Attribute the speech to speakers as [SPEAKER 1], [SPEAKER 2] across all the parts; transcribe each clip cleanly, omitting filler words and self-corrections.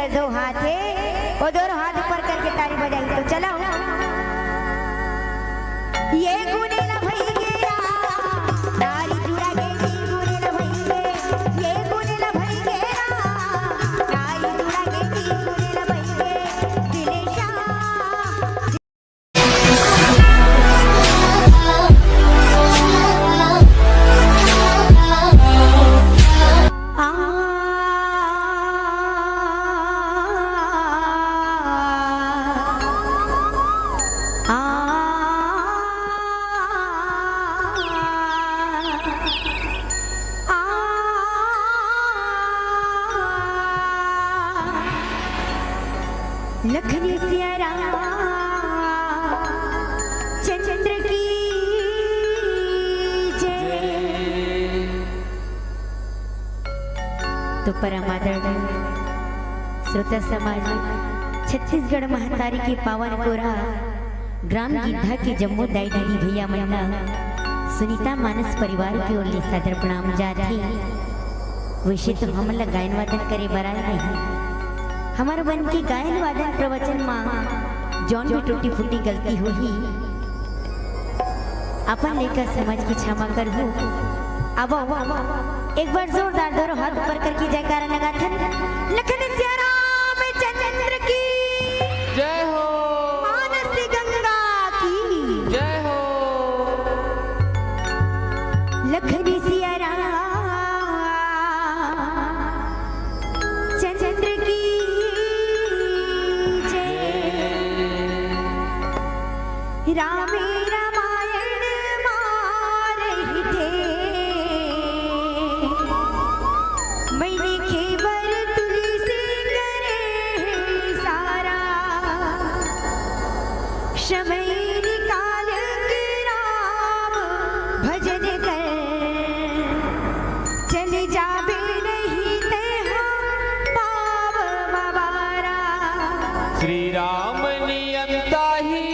[SPEAKER 1] के दो हाथ है, वो दोनों हाथ ऊपर करके ताली बजाई। तो चलो ये गुनेला भई गेरा तारी जुड़ा गे जी गुनेला भई गे, ये गुनेला भई गेरा तारी जुड़ा गे जी गुनेला भई गे दिलेशा। लखनी सियारा चंद्र की जय। तो परम आदरणीय श्रोता समाज छत्तीसगढ़ महातारी के पावन कोरा ग्राम गिद्धा के जम्मू दाई दादी भैया मन्ना सुनीता मानस परिवार की ओर ले सादर प्रणाम जाती। वैसे तो हम लोग गायन वादन करे बराए नहीं, हमारे बन की गायन वादन प्रवचन माँ जौन भी टूटी फूटी गलती हुई अपन लेकर समझ की क्षमा कर हो। अब एक बार जोरदार दोनों हाथ ऊपर करके जयकारा लगा था। लखन सियाराम चंद्र की
[SPEAKER 2] जय हो,
[SPEAKER 1] मानस गंगा की
[SPEAKER 2] जय हो।
[SPEAKER 1] लखन सियाराम चंद्र की रामे रामायण मार रही थे, मैंने खेबर तुलसी करे सारा समय निकाल के राम भजन कर चले जाबे नहीं ते हम पाव बाबारा।
[SPEAKER 2] श्री राम नियंता ही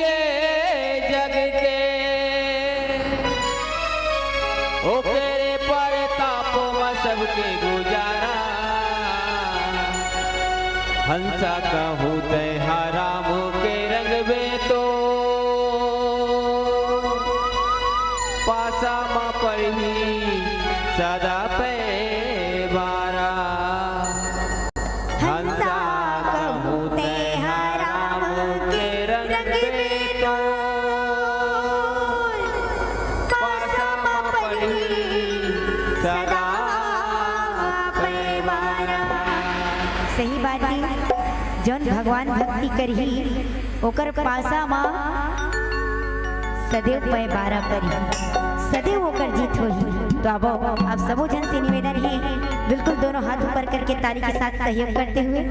[SPEAKER 2] ओकरे पर तापो में सबके गुजारा। हंसा कहूँ ते हराम के रंग में तो पासा मा पढ़ी सदा पे बारा। हंसा कहूँ ते हराम के रंग में तो
[SPEAKER 1] सही बात है, जौन भगवान भक्ति करही ओकर पासा माँ सदैव पै बारा परी, सदैव ओकर जीत होही। तो अब आप सबो जन से निवेदन है, बिल्कुल दोनों हाथ ऊपर करके ताली के साथ सहयोग करते हुए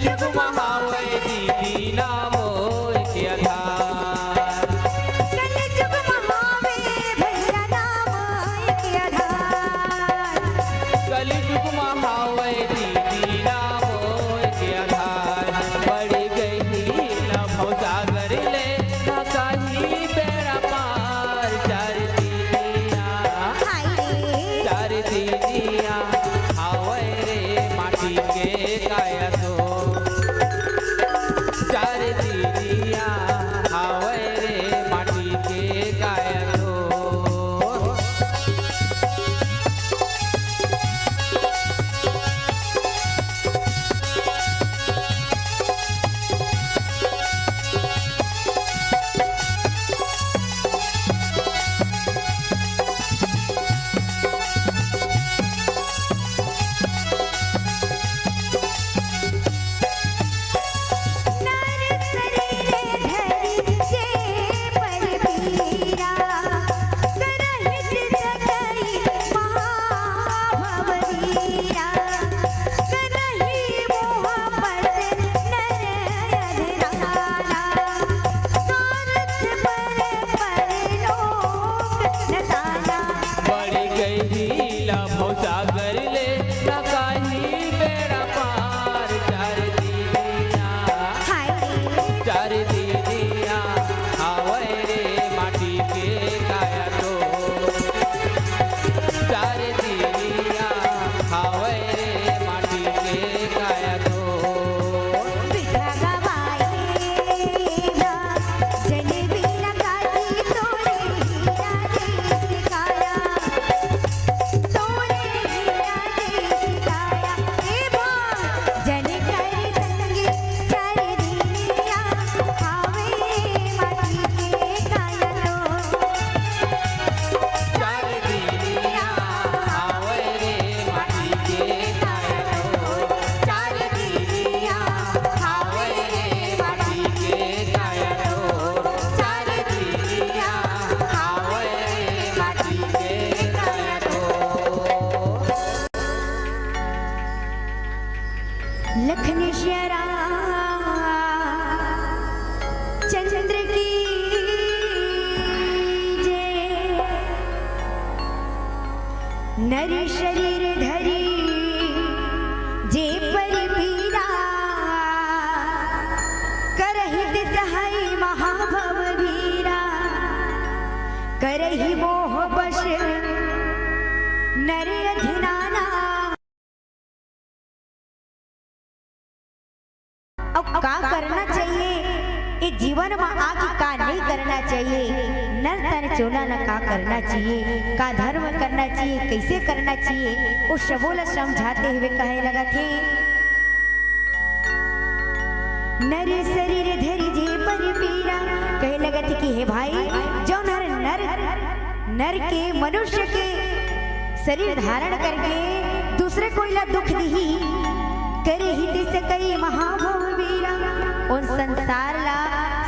[SPEAKER 2] कलियुग महावे दीदी नामो के आधार
[SPEAKER 1] कलियुग महावे भैया नाम एक आधार
[SPEAKER 2] कलियुग महावे दीदी नामो के आधार बड़ी गई नभो सागर ले ना काही बेड़ा पार चार दीदिया
[SPEAKER 1] हाय रे
[SPEAKER 2] चार दीदिया हावे रे माटी के काया तो चार दीदिया हावे रे माटी के काया तो
[SPEAKER 1] नर शरीर धरि जे पर पीरा करहित सकई महाभववीरा करहि मोह पर नर अधराना स्वार्थ पर लोक नसाना
[SPEAKER 2] बड़ी गई लभो सागर ले ना काही बेड़ा पार चार दीदिया
[SPEAKER 1] हाय रे
[SPEAKER 2] चार दीदिया हावे रे माटी के काया तो चार दीदिया हावे रे माटी के काया तो
[SPEAKER 1] विधा गवाएगा जनबीरा काजी तोरे हीरा दे दिखाया तोरे हीरा दे दिखाया ए भाग जन कर संगी चार दीनिया हावे माटी के काया तो
[SPEAKER 2] चार दीदिया हावे रे माटी के काया तो चार दीदिया हावे रे माटी के काया तो चार दीदिया हावे रे माटी के काया तो
[SPEAKER 1] लखनेश्वरा चंद्र की जय नर शरीर धरी जे पर पीरा करहित सहाय महाभव वीरा करहि मोह बश नर अधिनाना अब का करना चाहिए ये जीवन में आगे का नहीं करना चाहिए नर तन चोला न का करना चाहिए का धर्म करना चाहिए कैसे करना चाहिए वो सबोला समझाते हुए कहे लगा थे नर शरीर धरि जे पर पीरा कहे लगा थे कि हे भाई जो नर नर नर के मनुष्य के शरीर धारण करके दूसरे को ला दुख दी करे ही दिस कई महाभव वीरा उन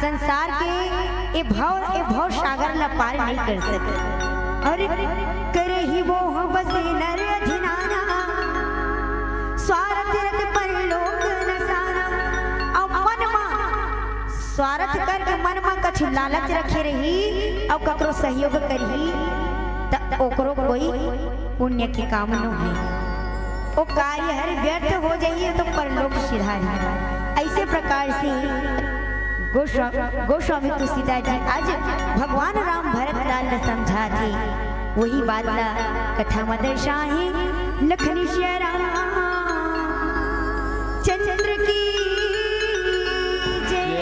[SPEAKER 1] संसार के ए भव सागर ला पार नहीं कर सके और करे ही मोह बसे नर अधिनाना स्वार्थ रत पर लोक नसाना अब मन मा स्वार्थ करके मन मा कछु लालच रखे रही अब ककरो सहयोग करही त ओकरो कोई पुण्य के काम न है वो कार्य हर व्यर्थ हो जाइए तो परलोक सिधारी ऐसे प्रकार से गोस्वामी तुलसीदास जी आज भगवान राम भरत लाल ने समझा थे वही बात ला कथा में दर्शाए लखनेश्वरा चंद्र की जय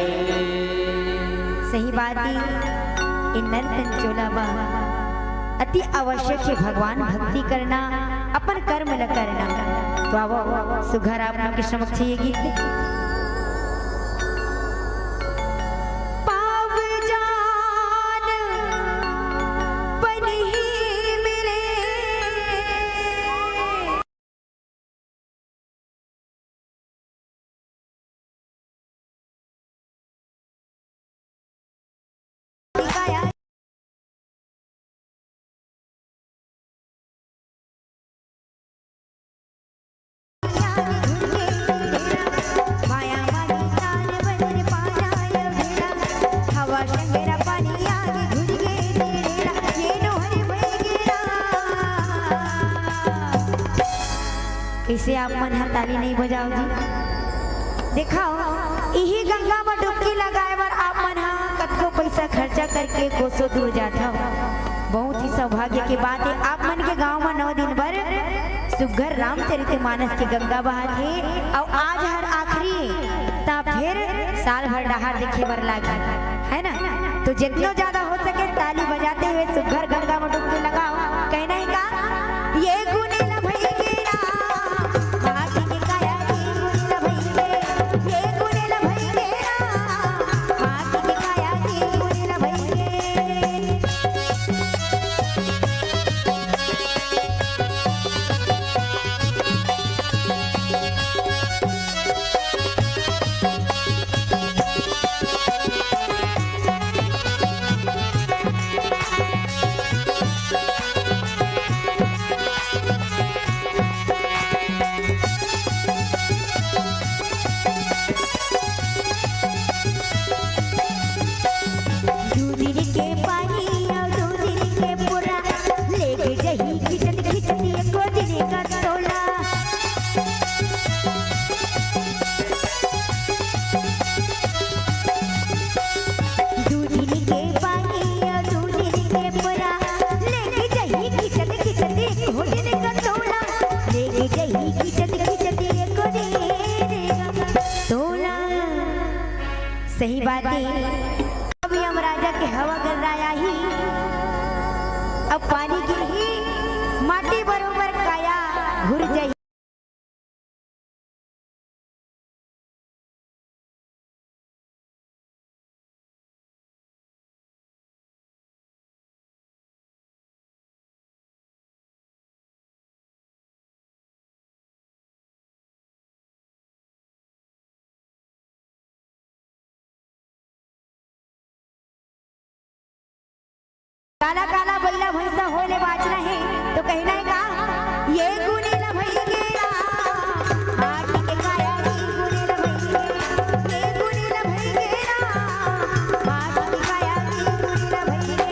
[SPEAKER 1] सही बात है इन नर्तन चोलावा अति आवश्यक है भगवान भक्ति करना अपन कर्म न करना तो आओ सुघर आप लोग के समक्ष ये गीत पाव जान बनी मिले कैसे आप मन हा ताली नहीं बजाओ जी। देखाओ यही गंगा में डुबकी लगाए बर आप मन हा कतको पैसा खर्चा करके कोसों दूर जाता हो। बहुत ही सौभाग्य की बात है आप मन के गांव में 9 दिन भर सुघर रामचरितमानस के गंगा बहाथे और आज हर आखिरी ता फिर साल भर डहार देखे बर लागे है ना। तो जितना ज्यादा हो सके ताली बजाते हुए सुघर गंगा में डुबकी लगाओ। कहना ही का ये गुनेला भईगेरा भागी के काया की गुनेला भईगे ये गुनेला भईगेरा भागी के काया की गुनेला भईगे। सही बात है अभी हम राजा के हवा कर रहा ही अब पानी की ही माटी बरोबर काया घुर जाए। काला काला बैला भैंसा होले बाजना है तो कहना है का ये गुनेला भईगेरा भागी के काया की गुनेला भईगे ये गुनेला भईगेरा भागी के काया की गुनेला भईगे।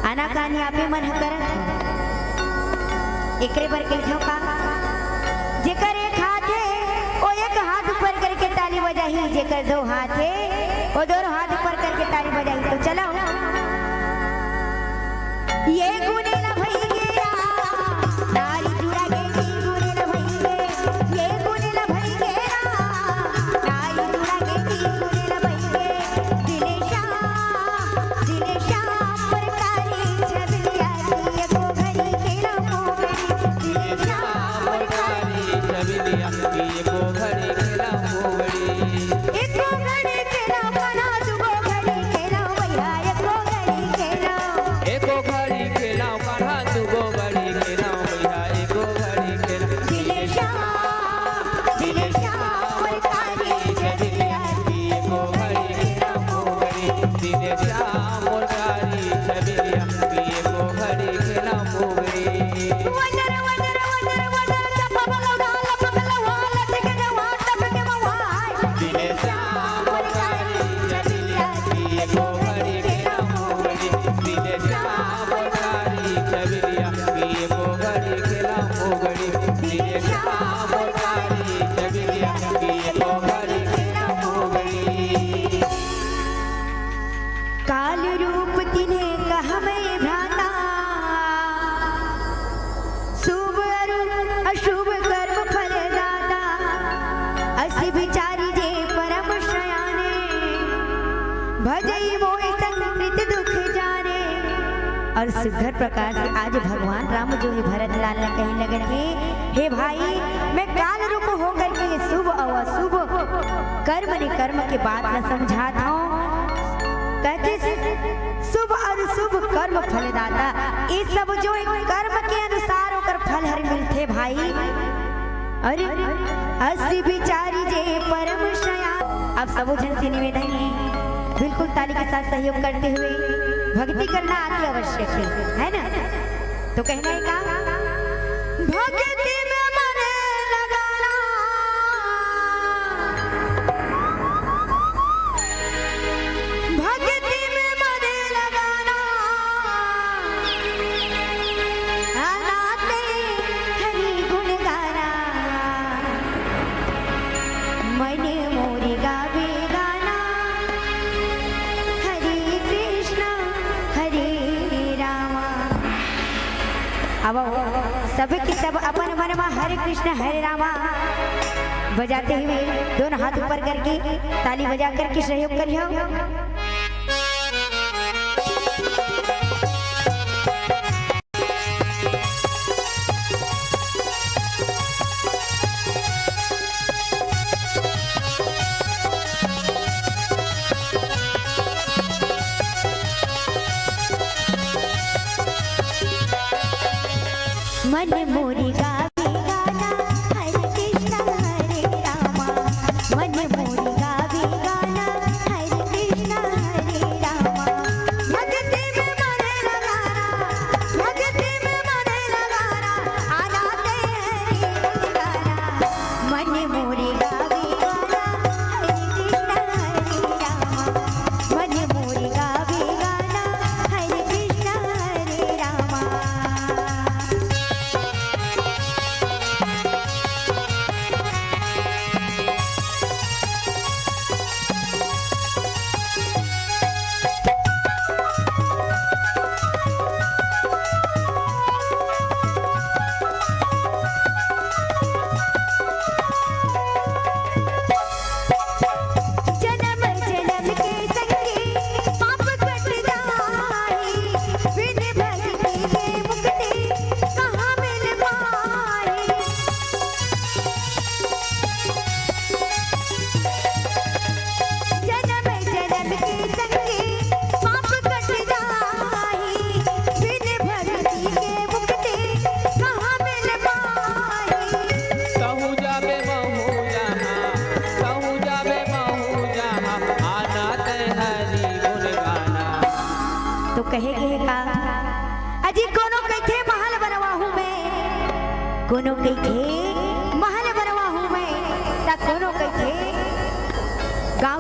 [SPEAKER 1] आनाकानी आपे मन करत एकरे पर कहियो का जेकर एक हाथ है ओ एक हाथ ऊपर करके ताली बजाही जेकर 2 हाथ है ओ 2 हाथ ऊपर करके ताली बजाही। तो चलो ये गुनेला भईगेरा ताली जुड़ा के गुनेला भईगे ये गुनेला भईगेरा ताली जुड़ा के गुनेला भईगे। दिनेशा दिनेशा
[SPEAKER 2] एको घड़ी खेला कान्हा दुगो
[SPEAKER 1] और सुघर प्रकार से आज भगवान राम जो है भरत लाल ने कहीं लगन के हे भाई मैं काल रूप होकर के शुभ और अशुभ कर्म ने कर्म के बात न समझाता हूँ। कहते शुभ और शुभ कर्म फलदाता ये सब जो है कर्म के अनुसार होकर फल हर मिलते भाई। अरे अस्सी बिचारी जे परम शया। अब सब जन से निवेदन है बिल्कुल ताली के साथ सहयोग करते हुए भक्ति करना अति आवश्यक है ना। तो कहना है का भक्ति में मन लगाना भक्ति में मन लगाना आनाते हरि गुण गाना मन मोरी गावे गाना हरे कृष्ण हरे रामा। अब सब की सब अपन मन में हरे कृष्ण हरे रामा बजाते हुए दोनों हाथ ऊपर करके ताली बजा करके सहयोग करियो। मन मोरी गावे गाना हरे कृष्ण हरे रामा मन मोरी गावे गाना हरे कृष्ण हरे रामा। भक्ति में मन लगाना भक्ति में मन लगाना आनाते हरि गुण गाना मन मोरी गावे गाना हरे कृष्ण हरे रामा मन मोरी गावे गाना हरे कृष्ण हरे रामा। जन्म जन्म के संगी पाप कट जाए बिन भक्ति के मुक्ति कहाँ मिल पाए। जन्म जन्म के संगी पाप कट जाए बिन भक्ति के मुक्ति कहाँ मिल पाए।
[SPEAKER 2] कहूँ जाबे महू जहाँ आना ते हरि गुण गाना।
[SPEAKER 1] तो कहेगे का अजी कोनो कहते महल बनवा हूँ मैं कोनो कहते महल बनवा हूँ मैं ता कोनो कहते गाँव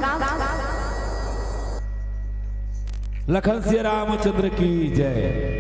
[SPEAKER 3] लखन सिया रामचंद्र की जय।